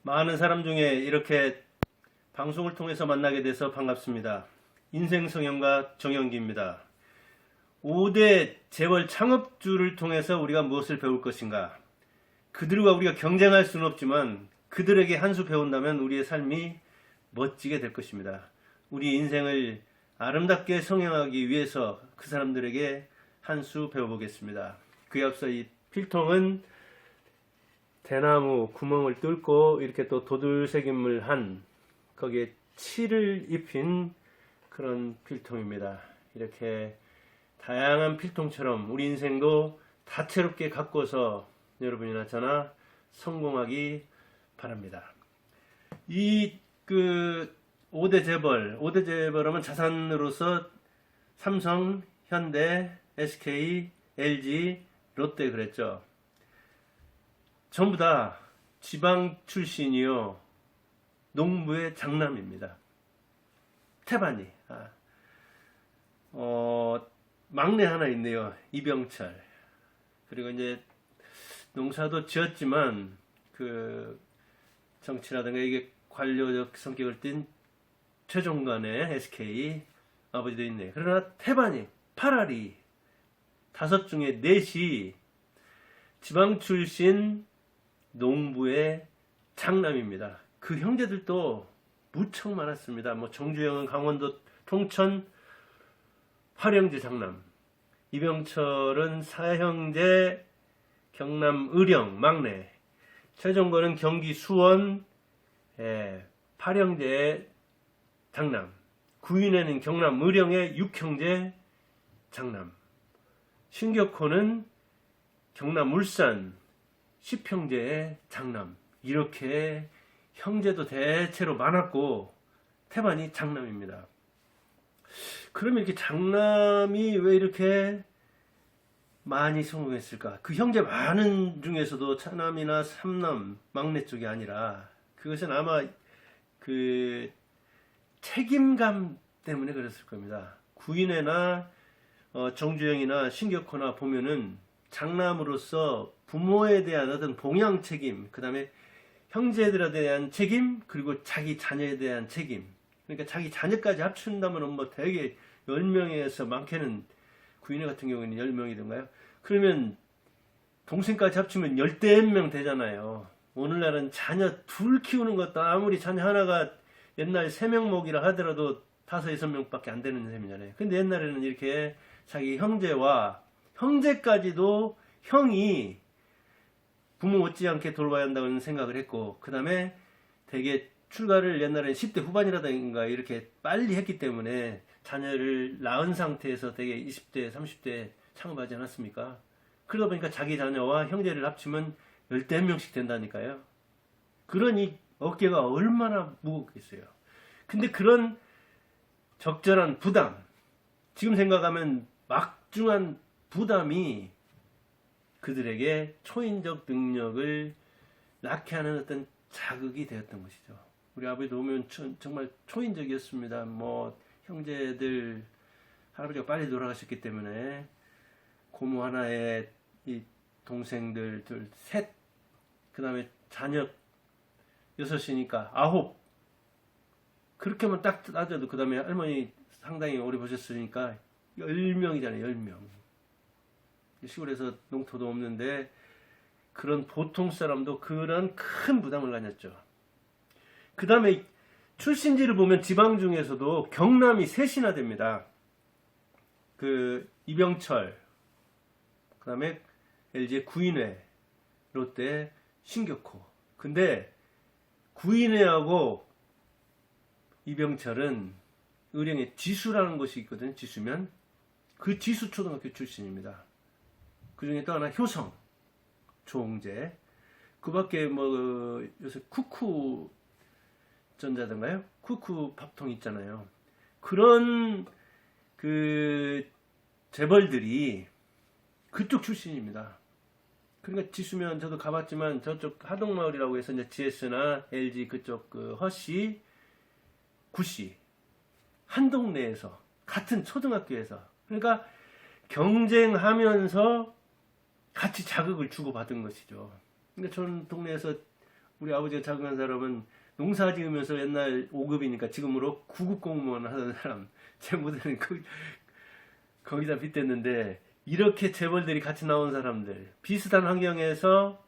많은 사람 중에 이렇게 방송을 통해서 만나게 돼서 반갑습니다. 인생 성형가 정영기입니다. 5대 재벌 창업주를 통해서 우리가 무엇을 배울 것인가? 그들과 우리가 경쟁할 수는 없지만 그들에게 한 수 배운다면 우리의 삶이 멋지게 될 것입니다. 우리 인생을 아름답게 성형하기 위해서 그 사람들에게 한 수 배워보겠습니다. 그에 앞서 이 필통은 대나무 구멍을 뚫고 이렇게 또 도들새김을 한 거기에 칠을 입힌 그런 필통입니다. 이렇게 다양한 필통처럼 우리 인생도 다채롭게 가꿔서 여러분이나 저나 성공하기 바랍니다. 이 5대 재벌하면 자산으로서 삼성, 현대, SK, LG, 롯데 그랬죠. 전부 다 지방 출신이요. 농부의 장남입니다. 태반이. 막내 하나 있네요. 이병철. 그리고 이제 농사도 지었지만 그 정치라든가 이게 관료적 성격을 띤 최종관의 SK 아버지도 있네. 그러나 태반이 8알이 5 중에 4이 지방 출신 농부의 장남입니다. 그 형제들도 무척 많았습니다. 뭐 정주영은 강원도 통천 화령제 장남, 이병철은 사형제 경남 의령 막내, 최종건은 경기 수원 파령제 장남, 구인에는 경남 의령의 육형제 장남, 신격호는 경남 울산 10형제의 장남. 이렇게 형제도 대체로 많았고 태반이 장남입니다. 그러면 이렇게 장남이 왜 이렇게 많이 성공했을까? 그 형제 많은 중에서도 차남이나 삼남 막내 쪽이 아니라 그것은 아마 그 책임감 때문에 그랬을 겁니다. 구인회나 정주영이나 신격호나 보면은 장남으로서 부모에 대한 어떤 봉양 책임, 그 다음에 형제들에 대한 책임, 그리고 자기 자녀에 대한 책임. 그러니까 자기 자녀까지 합친다면 뭐 되게 10명에서 많게는 구인회 같은 경우에는 10명이던가요? 그러면 동생까지 합치면 10명 되잖아요. 오늘날은 자녀 둘 키우는 것도 아무리 자녀 하나가 옛날 3명 먹이라 하더라도 5, 6명밖에 안 되는 셈이잖아요. 근데 옛날에는 이렇게 자기 형제와 형제까지도 형이 부모 못지않게 돌봐야 한다는 생각을 했고, 그 다음에 되게 출가를 옛날에는 10대 후반이라든가 이렇게 빨리 했기 때문에 자녀를 낳은 상태에서 되게 20대, 30대 창업하지 않았습니까? 그러다 보니까 자기 자녀와 형제를 합치면 11명씩 된다니까요. 그러니 어깨가 얼마나 무겁겠어요. 근데 그런 적절한 부담, 지금 생각하면 막중한 부담이 그들에게 초인적 능력을 낳게 하는 어떤 자극이 되었던 것이죠. 우리 아버지도 보면 정말 초인적이었습니다. 뭐 형제들, 할아버지가 빨리 돌아가셨기 때문에 고모 하나에 이 동생들 둘, 셋, 그 다음에 자녀 6이니까 9. 그렇게만 딱 따져도 그 다음에 할머니 상당히 오래 보셨으니까 10명이잖아요. 10명. 시골에서 농토도 없는데 그런 보통 사람도 그런 큰 부담을 가졌죠. 그 다음에 출신지를 보면 지방 중에서도 경남이 3이나 됩니다. 그 이병철, 그 다음에 LG 구인회, 롯데 신격호. 근데 구인회하고 이병철은 의령에 지수라는 것이 있거든요. 지수면 그 지수 초등학교 출신입니다. 그 중에 또 하나 효성, 조홍재. 그 밖에 뭐 요새 쿠쿠 전자던가요? 쿠쿠 팝통 있잖아요. 그런 그 재벌들이 그쪽 출신입니다. 그러니까 지수면 저도 가봤지만 저쪽 하동마을이라고 해서 이제 GS나 LG 그쪽 그 허씨, 구씨 한 동네에서 같은 초등학교에서 그러니까 경쟁하면서 같이 자극을 주고받은 것이죠. 그러니까 저는 동네에서 우리 아버지가 자그한 사람은 농사 지으면서 옛날 5급이니까 지금으로 9급 공무원 하던 사람, 제 모델은 거기다 빗댔는데, 이렇게 재벌들이 같이 나온 사람들, 비슷한 환경에서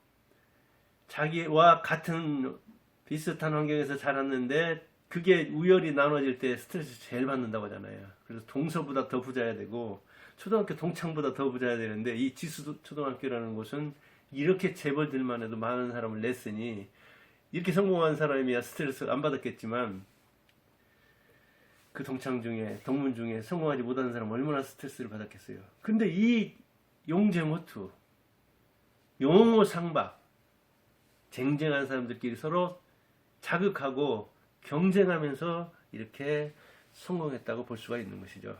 자기와 같은 비슷한 환경에서 자랐는데 그게 우열이 나눠질 때 스트레스 제일 받는다고 하잖아요. 그래서 동서보다 더 부자야 되고 초등학교 동창보다 더 부자야 되는데, 이 지수 초등학교라는 곳은 이렇게 재벌들만 해도 많은 사람을 냈으니 이렇게 성공한 사람이야 스트레스 안 받았겠지만, 그 동창 중에 동문 중에 성공하지 못하는 사람 얼마나 스트레스를 받았겠어요. 근데 이 용쟁호투, 용호상박, 쟁쟁한 사람들끼리 서로 자극하고 경쟁하면서 이렇게 성공했다고 볼 수가 있는 것이죠.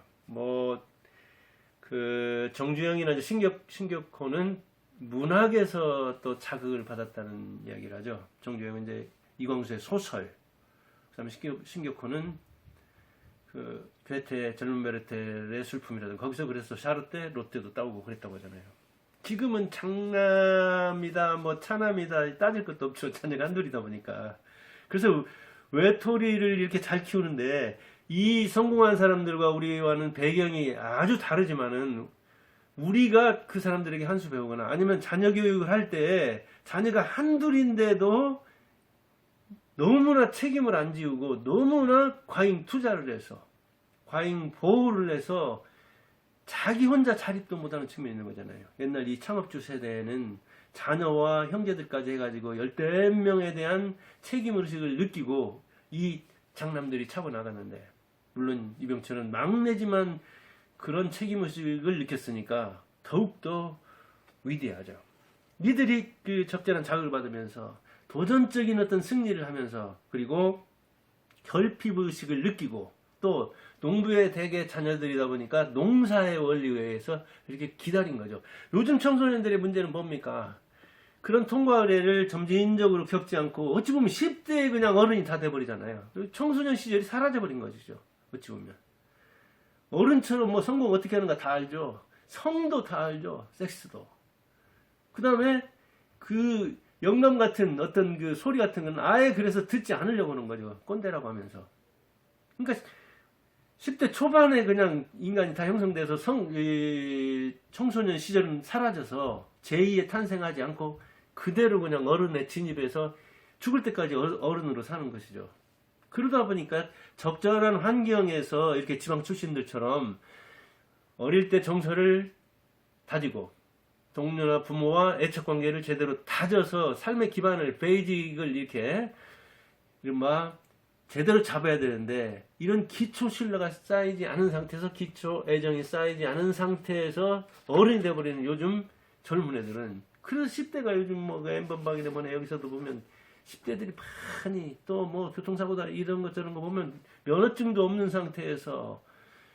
정주영이나 신격호는 문학에서 또 자극을 받았다는 이야기를 하죠. 정주영은 이제 이광수의 소설, 그다음에 신격호는 괴테의 젊은 베르텔의 술품이라든가, 거기서 그래서 샤르테, 롯데도 따오고 그랬다고 하잖아요. 지금은 장남이다, 차남이다 따질 것도 없죠. 자녀가 한둘이다 보니까. 그래서 외톨이를 이렇게 잘 키우는데, 이 성공한 사람들과 우리와는 배경이 아주 다르지만은, 우리가 그 사람들에게 한 수 배우거나 아니면 자녀 교육을 할 때 자녀가 한둘인데도 너무나 책임을 안 지우고 너무나 과잉 투자를 해서, 과잉 보호를 해서 자기 혼자 자립도 못하는 측면이 있는 거잖아요. 옛날 이 창업주 세대에는 자녀와 형제들까지 해가지고 14명에 대한 책임의식을 느끼고 이 장남들이 차고 나갔는데, 물론 이병철은 막내지만 그런 책임의식을 느꼈으니까 더욱더 위대하죠. 이들이 그 적절한 자극을 받으면서 도전적인 어떤 승리를 하면서, 그리고 결핍의식을 느끼고, 또 농부의 대개 자녀들이다 보니까 농사의 원리에 의해서 이렇게 기다린 거죠. 요즘 청소년들의 문제는 뭡니까? 그런 통과 의례를 점진적으로 겪지 않고 어찌 보면 10대에 그냥 어른이 다 돼버리잖아요. 청소년 시절이 사라져버린 것이죠. 어찌 보면 어른처럼 성공 어떻게 하는가 다 알죠. 성도 다 알죠. 섹스도. 그 다음에 그 영감 같은 어떤 그 소리 같은 건 아예 그래서 듣지 않으려고 하는 거죠. 꼰대라고 하면서. 그러니까 10대 초반에 그냥 인간이 다 형성돼서 청소년 시절은 사라져서 제2의 탄생하지 않고 그대로 그냥 어른에 진입해서 죽을 때까지 어른으로 사는 것이죠. 그러다 보니까 적절한 환경에서 이렇게 지방 출신들처럼 어릴 때 정서를 다지고 동료나 부모와 애착관계를 제대로 다져서 삶의 기반을, 베이직을 이렇게 이른바 제대로 잡아야 되는데, 이런 기초 신뢰가 쌓이지 않은 상태에서, 기초 애정이 쌓이지 않은 상태에서 어른이 돼버리는 요즘 젊은 애들은, 그래서 10대가 요즘 엠번방이나 뭐네 여기서도 보면 10대들이 많이 또 교통사고다 이런 것 저런 거 보면 면허증도 없는 상태에서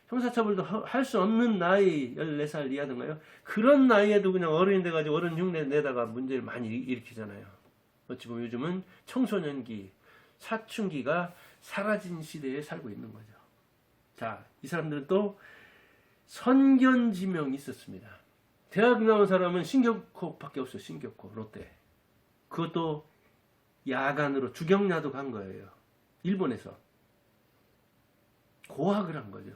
형사처벌도 할 수 없는 나이, 14살 이하든가요. 그런 나이에도 그냥 어른이 돼가지고 어른 흉내 내다가 문제를 많이 일으키잖아요. 어찌 보면 요즘은 청소년기, 사춘기가 사라진 시대에 살고 있는 거죠. 자, 이 사람들은 또 선견지명이 있었습니다. 대학 나온 사람은 신격호밖에 없어요. 신격호, 롯데. 그것도 야간으로 주경야도 간 거예요. 일본에서. 고학을 한 거죠.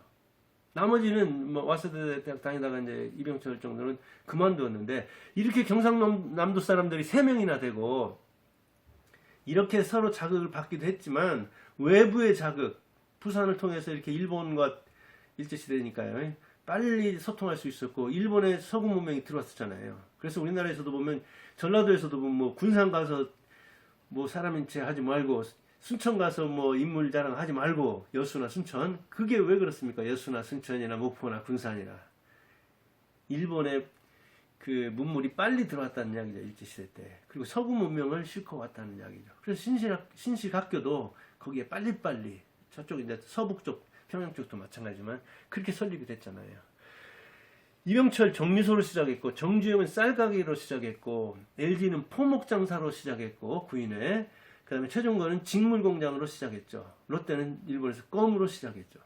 나머지는 와세대 대학 다니다가 이제 이병철 정도는 그만두었는데, 이렇게 경상남도 사람들이 3명이나 되고 이렇게 서로 자극을 받기도 했지만, 외부의 자극, 부산을 통해서 이렇게 일본과 일제시대니까요, 빨리 소통할 수 있었고, 일본의 서구 문명이 들어왔었잖아요. 그래서 우리나라에서도 보면, 전라도에서도 보면 군산 가서 사람인 체 하지 말고, 순천 가서 인물 자랑 하지 말고, 여수나 순천. 그게 왜 그렇습니까? 여수나 순천이나 목포나 군산이나. 일본의 그 문물이 빨리 들어왔다는 이야기죠. 일제시대 때. 그리고 서구 문명을 싣고 왔다는 이야기죠. 그래서 신식학교도 거기에 빨리빨리, 저쪽 이제 서북 쪽, 평양 쪽도 마찬가지지만 그렇게 설립이 됐잖아요. 이병철 정미소로 시작했고, 정주영은 쌀가게로 시작했고, LG는 포목장사로 시작했고, 구인회. 그 다음에 최종건은 직물공장으로 시작했죠. 롯데는 일본에서 껌으로 시작했죠.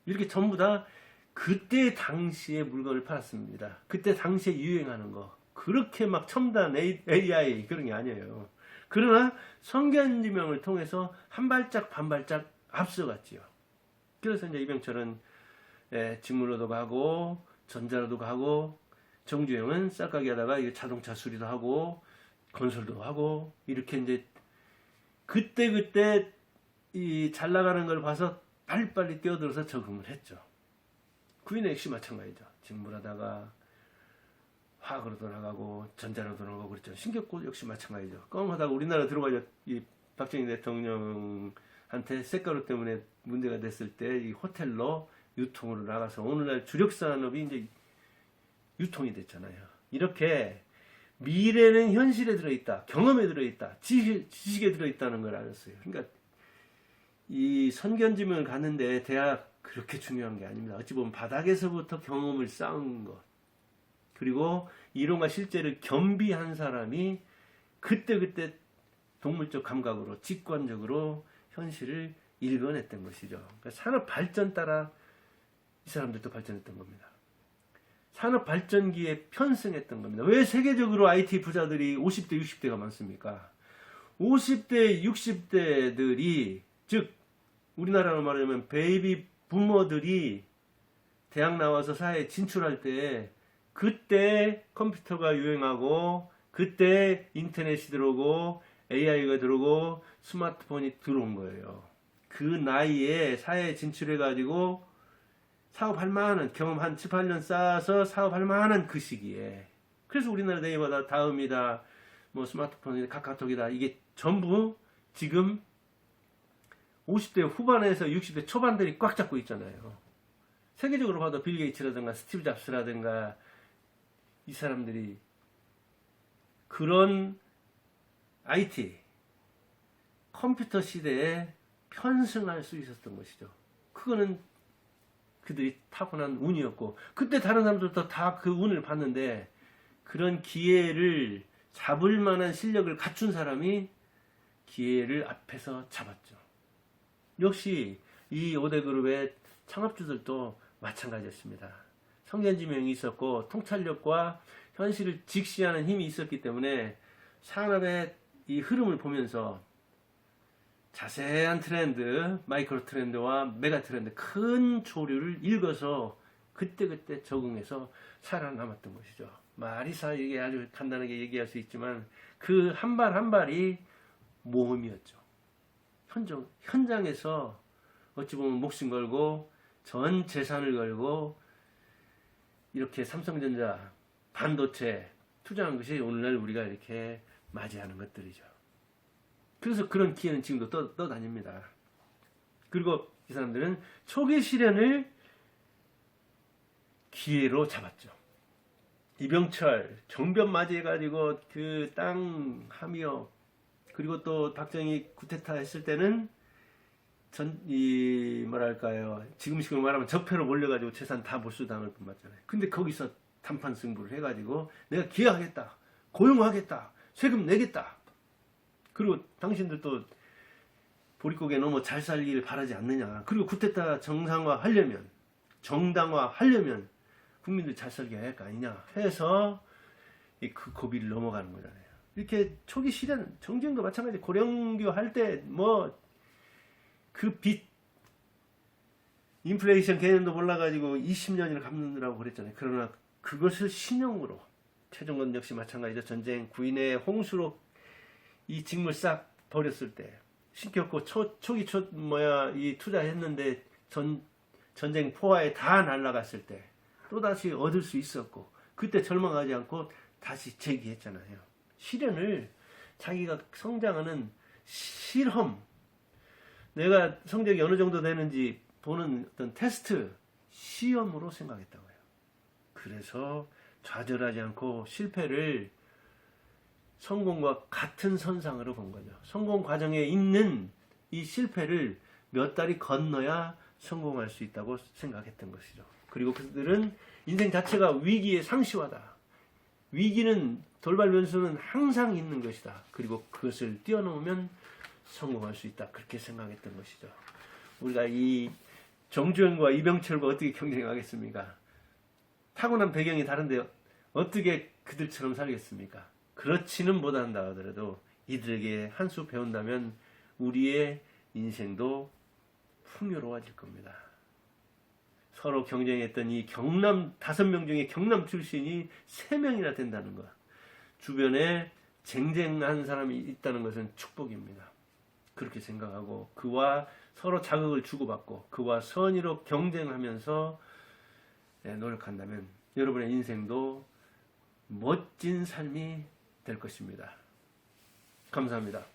이렇게 전부 다 그때 당시에 물건을 팔았습니다. 그때 당시에 유행하는 거. 그렇게 막 첨단 AI 그런 게 아니에요. 그러나 성견지명을 통해서 한 발짝 반발짝 앞서갔지요. 그래서 이제 이병철은 직무로도 가고 전자로도 가고, 정주영은 쌀가게 하다가 자동차 수리도 하고 건설도 하고, 이렇게 이제 그때 이 잘 나가는 걸 봐서 빨리빨리 뛰어들어서 적응을 했죠. 구인의 역시 마찬가지죠. 직무하다가 화학으로 돌아가고 전자로 돌아가고 그랬죠. 신격고 역시 마찬가지죠. 껌하다가 우리나라 들어가죠. 이 박정희 대통령한테 쇳가루 때문에 문제가 됐을 때 이 호텔로 유통으로 나가서 오늘날 주력 산업이 이제 유통이 됐잖아요. 이렇게 미래는 현실에 들어있다, 경험에 들어있다, 지식에 들어있다는 걸 알았어요. 그러니까 이 선견지명을 갔는데 대학 그렇게 중요한 게 아닙니다. 어찌 보면 바닥에서부터 경험을 쌓은 것, 그리고 이론과 실제를 겸비한 사람이 그때 동물적 감각으로 직관적으로 현실을 읽어냈던 것이죠. 그러니까 산업 발전 따라 이 사람들도 발전했던 겁니다. 산업 발전기에 편승했던 겁니다. 왜 세계적으로 IT 부자들이 50대, 60대가 많습니까? 50대, 60대들이, 즉 우리나라로 말하면 베이비 부머들이 대학 나와서 사회에 진출할 때, 그때 컴퓨터가 유행하고, 그때 인터넷이 들어오고, AI가 들어오고, 스마트폰이 들어온 거예요. 그 나이에 사회에 진출해가지고 사업할 만한, 경험 한 7, 8년 쌓아서 사업할 만한 그 시기에. 그래서 우리나라 네이버다, 다음이다, 뭐 스마트폰이다, 카카오톡이다, 이게 전부 지금 50대 후반에서 60대 초반들이 꽉 잡고 있잖아요. 세계적으로 봐도 빌 게이츠라든가 스티브 잡스라든가 이 사람들이 그런 IT, 컴퓨터 시대에 편승할 수 있었던 것이죠. 그거는 그들이 타고난 운이었고, 그때 다른 사람들도 다 그 운을 봤는데, 그런 기회를 잡을 만한 실력을 갖춘 사람이 기회를 앞에서 잡았죠. 역시 이 5대 그룹의 창업주들도 마찬가지였습니다. 성견지명이 있었고 통찰력과 현실을 직시하는 힘이 있었기 때문에 산업의 이 흐름을 보면서 자세한 트렌드, 마이크로 트렌드와 메가 트렌드, 큰 조류를 읽어서 그때 적응해서 살아남았던 것이죠. 마리사 이게 아주 간단하게 얘기할 수 있지만 그 한 발 한 발이 모험이었죠. 현장에서 어찌 보면 목숨 걸고 전 재산을 걸고 이렇게 삼성전자, 반도체 투자한 것이 오늘날 우리가 이렇게 맞이하는 것들이죠. 그래서 그런 기회는 지금도 떠다닙니다. 그리고 이 사람들은 초기 실현을 기회로 잡았죠. 이병철 정변 맞이해가지고 그 땅 하며, 그리고 또 박정희 쿠데타 했을 때는 지금식으로 말하면 적폐로 몰려가지고 재산 다 몰수당할 뻔맞잖아요. 근데 거기서 단판 승부를 해가지고 내가 기여하겠다, 고용하겠다, 세금 내겠다. 그리고 당신들도 보릿고개 넘어 잘 살기를 바라지 않느냐. 그리고 쿠데타 정상화하려면, 정당화하려면 국민들 잘 살게 해야 할 거 아니냐 해서 그 고비를 넘어가는 거잖아요. 이렇게 초기 실현, 정쟁도 마찬가지. 고령교 할 때 그 빚, 인플레이션 개념도 몰라가지고 20년을 갚느라고 그랬잖아요. 그러나 그것을 신용으로, 최종건 역시 마찬가지죠. 전쟁, 구인의 홍수로 이 직물 싹 버렸을 때, 신격고 초기 이 투자했는데 전쟁 포화에 다 날아갔을 때 또다시 얻을 수 있었고, 그때 절망하지 않고 다시 재기했잖아요. 실현을 자기가 성장하는 실험, 내가 성적이 어느 정도 되는지 보는 어떤 테스트, 시험으로 생각했다고요. 그래서 좌절하지 않고 실패를 성공과 같은 선상으로 본 거죠. 성공 과정에 있는 이 실패를 몇 달이 건너야 성공할 수 있다고 생각했던 것이죠. 그리고 그들은 인생 자체가 위기에 상시화다. 위기는, 돌발 변수는 항상 있는 것이다. 그리고 그것을 뛰어넘으면 성공할 수 있다. 그렇게 생각했던 것이죠. 우리가 이 정주영과 이병철과 어떻게 경쟁하겠습니까? 타고난 배경이 다른데 어떻게 그들처럼 살겠습니까? 그렇지는 못한다 하더라도 이들에게 한 수 배운다면 우리의 인생도 풍요로워질 겁니다. 서로 경쟁했던 이 경남 5명 중에 경남 출신이 3명이나 된다는 것. 주변에 쟁쟁한 사람이 있다는 것은 축복입니다. 그렇게 생각하고 그와 서로 자극을 주고받고 그와 선의로 경쟁하면서 노력한다면 여러분의 인생도 멋진 삶이 될 것입니다. 감사합니다.